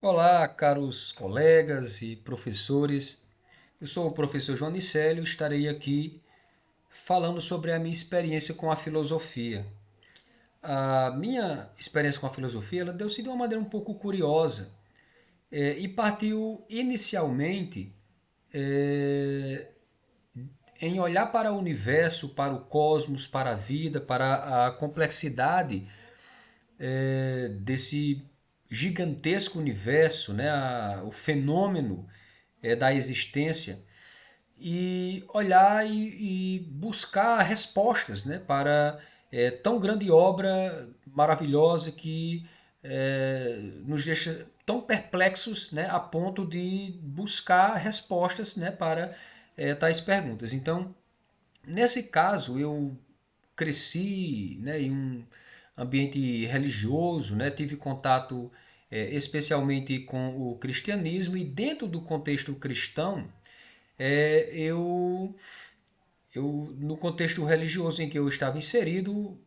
Olá, caros colegas e professores. Eu sou o professor João Nicélio e estarei aqui falando sobre a minha experiência com a filosofia. A minha experiência com a filosofia ela deu-se de uma maneira um pouco curiosa e partiu inicialmente eh, em olhar para o universo, para o cosmos, para a vida, para a complexidade desse gigantesco universo, né, o fenômeno da existência e olhar e buscar respostas, né, para tão grande obra maravilhosa que nos deixa tão perplexos, né, a ponto de buscar respostas, né, para tais perguntas. Então, nesse caso, eu cresci, né, em um ambiente religioso, né, tive contato especialmente com o cristianismo e dentro do contexto cristão, é, eu, no contexto religioso em que eu estava inserido,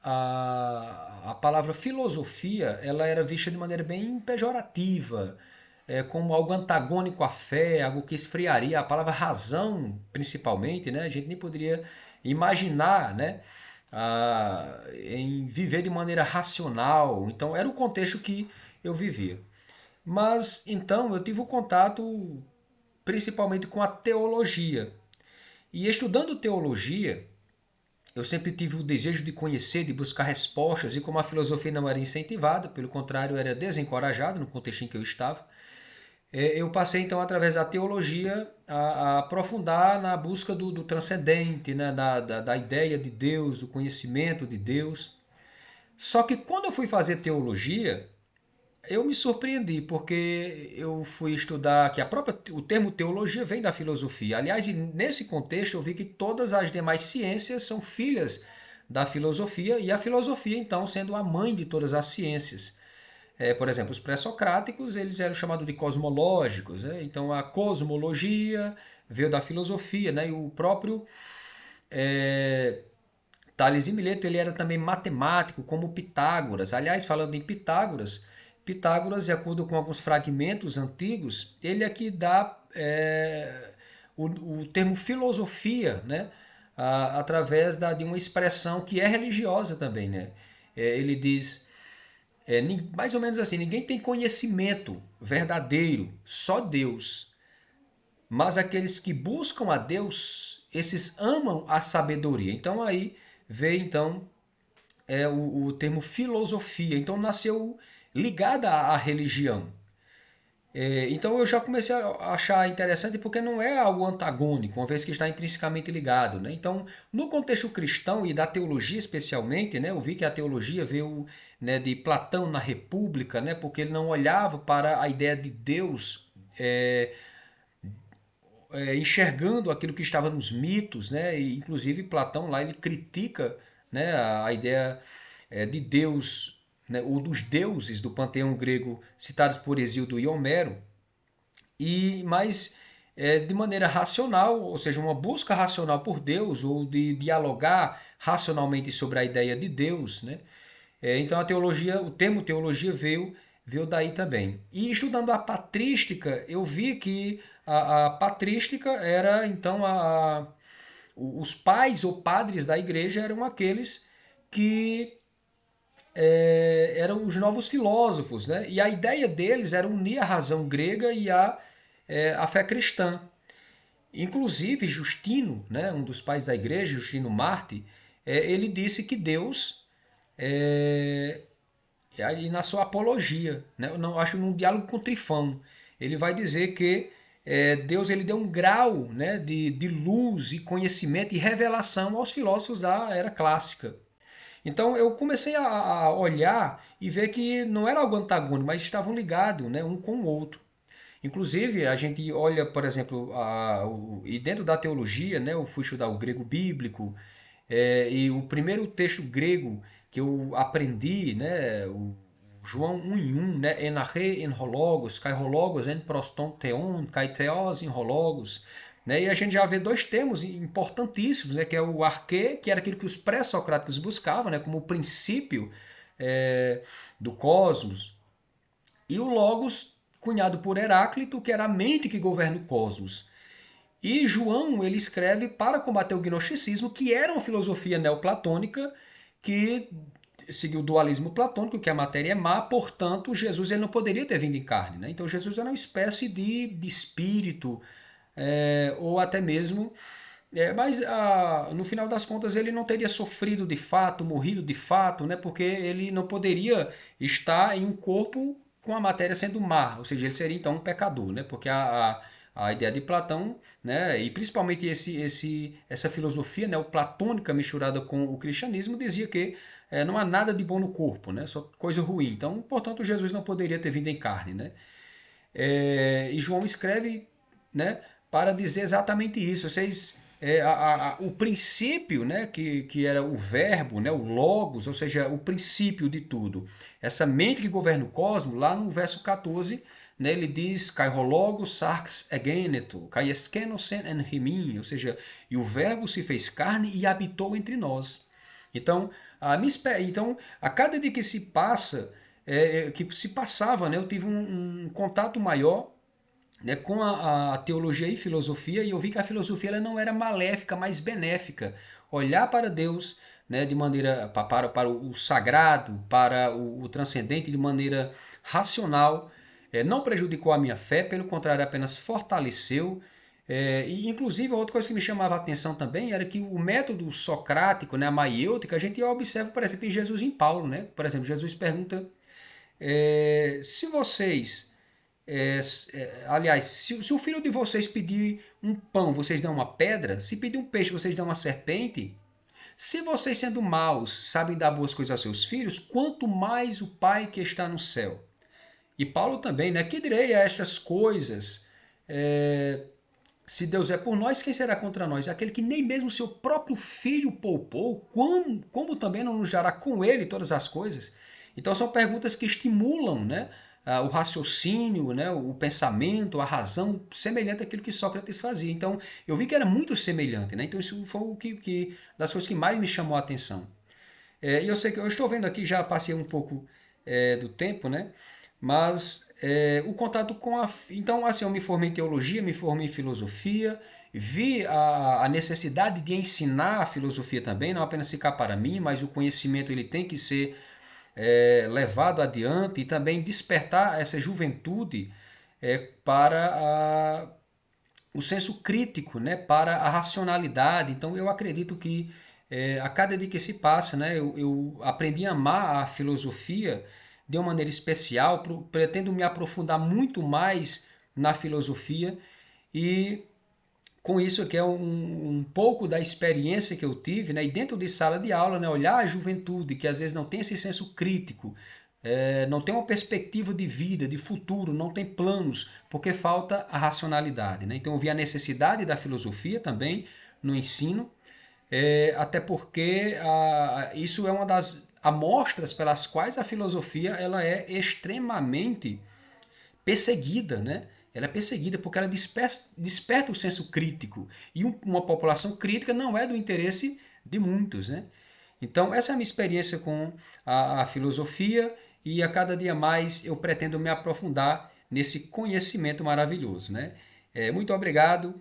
a palavra filosofia ela era vista de maneira bem pejorativa, como algo antagônico à fé, algo que esfriaria. A palavra razão, principalmente, né, a gente nem poderia imaginar, né, em viver de maneira racional. Então, era o contexto que eu vivia. Mas então eu tive um contato principalmente com a teologia. E estudando teologia, eu sempre tive o desejo de conhecer, de buscar respostas, e como a filosofia não era incentivada, pelo contrário, era desencorajada no contexto em que eu estava, eu passei então, através da teologia, a aprofundar na busca do transcendente, né? Da ideia de Deus, do conhecimento de Deus. Só que quando eu fui fazer teologia, eu me surpreendi, porque eu fui estudar que o termo teologia vem da filosofia. Aliás, nesse contexto eu vi que todas as demais ciências são filhas da filosofia, e a filosofia, então, sendo a mãe de todas as ciências. Por exemplo, os pré-socráticos eles eram chamados de cosmológicos, né? Então a cosmologia veio da filosofia, né? E o próprio é, Tales de Mileto ele era também matemático, como Pitágoras. Aliás, falando em Pitágoras, Pitágoras, de acordo com alguns fragmentos antigos, ele aqui dá o termo filosofia, né? Através de uma expressão que é religiosa também, né? Ele diz mais ou menos assim: ninguém tem conhecimento verdadeiro, só Deus. Mas aqueles que buscam a Deus, esses amam a sabedoria. Então aí veio então o termo filosofia. Então nasceu ligada à religião. Então eu já comecei a achar interessante porque não é algo antagônico, uma vez que está intrinsecamente ligado, né? Então, no contexto cristão e da teologia especialmente, né, eu vi que a teologia veio, né, de Platão na República, né, porque ele não olhava para a ideia de Deus enxergando aquilo que estava nos mitos, né? E, inclusive Platão lá ele critica, né, a ideia de Deus, né, ou dos deuses do panteão grego citados por Hesíodo e Homero, e mais de maneira racional, ou seja, uma busca racional por Deus ou de dialogar racionalmente sobre a ideia de Deus, né? Então a teologia, o termo teologia veio daí também. E estudando a patrística, eu vi que a patrística era então os pais ou padres da igreja eram aqueles que eram os novos filósofos, né? E a ideia deles era unir a razão grega e a fé cristã. Inclusive Justino, né, um dos pais da igreja, Justino Marte, ele disse que Deus, aí na sua apologia, né, não, acho num diálogo com Trifão, ele vai dizer que Deus ele deu um grau, né, de luz e conhecimento e revelação aos filósofos da era clássica. Então eu comecei a olhar e ver que não era algo antagônico, mas estavam ligados, né, um com o outro. Inclusive, a gente olha, por exemplo, e dentro da teologia, né, eu fui estudar o grego bíblico, e o primeiro texto grego que eu aprendi, né, o João 1 em 1, né, enarre en hologos, kai hologos en proston theon, kai theos em hologos, né, e a gente já vê dois termos importantíssimos, né, que é o arquê, que era aquilo que os pré-socráticos buscavam, né, como o princípio do cosmos, e o logos, cunhado por Heráclito, que era a mente que governa o cosmos. E João ele escreve para combater o gnosticismo, que era uma filosofia neoplatônica que seguiu o dualismo platônico, que a matéria é má, portanto, Jesus ele não poderia ter vindo em carne. Né? Então, Jesus era uma espécie de espírito, ou até mesmo. Mas no final das contas ele não teria sofrido de fato, morrido de fato, né? Porque ele não poderia estar em um corpo com a matéria sendo má, ou seja, ele seria então um pecador, né? Porque a ideia de Platão, né? E principalmente essa filosofia neoplatônica misturada com o cristianismo dizia que não há nada de bom no corpo, né? Só coisa ruim. Então, portanto, Jesus não poderia ter vindo em carne, né? E João escreve, né, para dizer exatamente isso. Vocês, o princípio, né, que era o verbo, né, o logos, ou seja, o princípio de tudo. Essa mente que governa o cosmos, lá no verso 14, né, ele diz, kai ho logos sarx egeneto, kai eskenosen en himin, ou seja, e o verbo se fez carne e habitou entre nós. Então, então, a cada dia que se passa, que se passava, né, eu tive um contato maior, né, com a teologia e filosofia, e eu vi que a filosofia ela não era maléfica, mas benéfica. Olhar para Deus, né, de maneira para o sagrado, para o transcendente de maneira racional, não prejudicou a minha fé, pelo contrário, apenas fortaleceu. E inclusive outra coisa que me chamava a atenção também era que o método socrático, né, a maiêutica, a gente observa, por exemplo, em Jesus e em Paulo, né? Por exemplo, Jesus pergunta se vocês, aliás, se o filho de vocês pedir um pão, vocês dão uma pedra? Se pedir um peixe, vocês dão uma serpente? Se vocês, sendo maus, sabem dar boas coisas aos seus filhos, quanto mais o Pai que está no céu. E Paulo também, né? Que direi a estas coisas? Se Deus é por nós, quem será contra nós? Aquele que nem mesmo seu próprio filho poupou, como também não nos dará com ele todas as coisas? Então são perguntas que estimulam, né, o raciocínio, né, o pensamento, a razão, semelhante àquilo que Sócrates fazia. Então eu vi que era muito semelhante. Né? Então isso foi o das coisas que mais me chamou a atenção. E eu sei que eu estou vendo aqui, já passei um pouco do tempo, né? Mas o contato com a. Então, assim, eu me formei em teologia, me formei em filosofia, vi a necessidade de ensinar a filosofia também, não apenas ficar para mim, mas o conhecimento ele tem que ser levado adiante e também despertar essa juventude para o senso crítico, né, para a racionalidade. Então eu acredito que a cada dia que se passa, né, eu aprendi a amar a filosofia de uma maneira especial, pretendo me aprofundar muito mais na filosofia e com isso que é um pouco da experiência que eu tive, né, e dentro de sala de aula, né, olhar a juventude que às vezes não tem esse senso crítico, não tem uma perspectiva de vida, de futuro, não tem planos, porque falta a racionalidade. Né? Então eu vi a necessidade da filosofia também no ensino, até porque isso é uma das amostras pelas quais a filosofia ela é extremamente perseguida, né? Ela é perseguida porque ela desperta o senso crítico. E uma população crítica não é do interesse de muitos, né? Então, essa é a minha experiência com a filosofia e a cada dia mais eu pretendo me aprofundar nesse conhecimento maravilhoso, né? Muito obrigado